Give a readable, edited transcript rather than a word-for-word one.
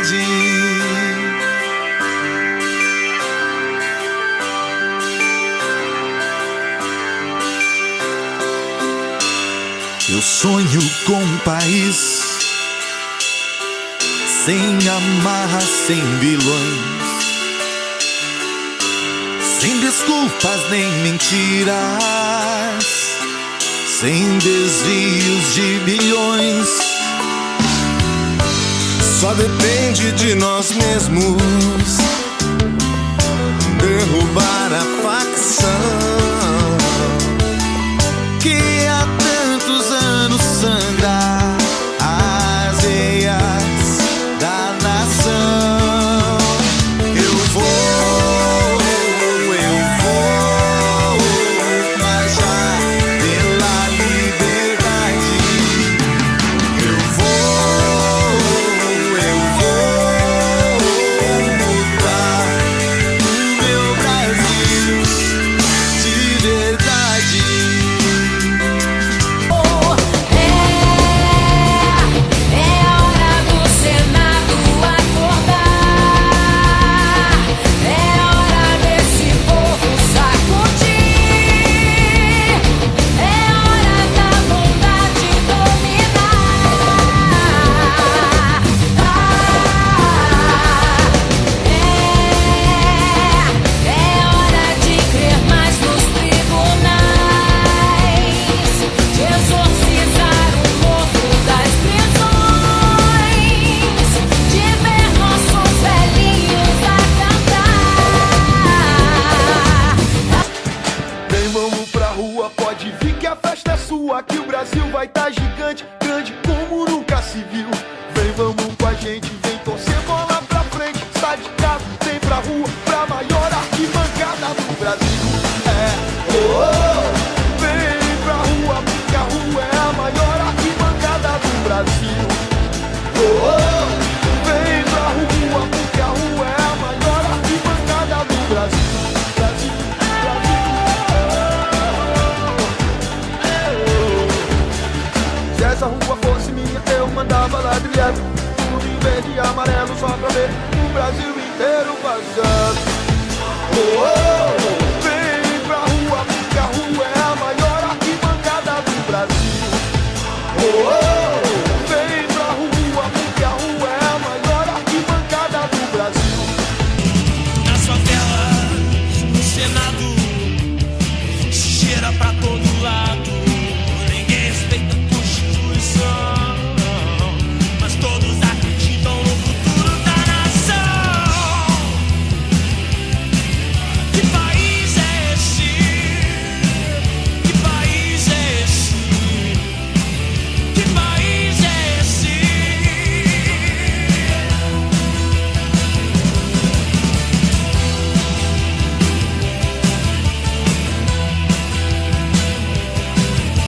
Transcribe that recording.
liberdade. Eu sonho com um país sem amarras, sem vilões, sem desculpas nem mentiras, sem desvios de bilhões. Só depende de nós mesmos derrubar a facção que há tantos anos sangra as veias da nação. Eu vou marchar pela liberdade. Eu vou mudar o meu Brasil de verdade. Pode vir que a festa é sua, que o Brasil vai tá gigante, grande como nunca se viu. Vem, vamos com a gente, vem torcer bola pra frente. Sai de casa, vem pra rua, pra maior arquibancada do Brasil. Vem pra rua, porque a rua é a maior arquibancada do Brasil. Vem pra rua, porque a rua é a maior arquibancada do Brasil. Se essa rua fosse minha, eu mandava ladrilhado, tudo em verde e amarelo, só pra ver o Brasil inteiro passando.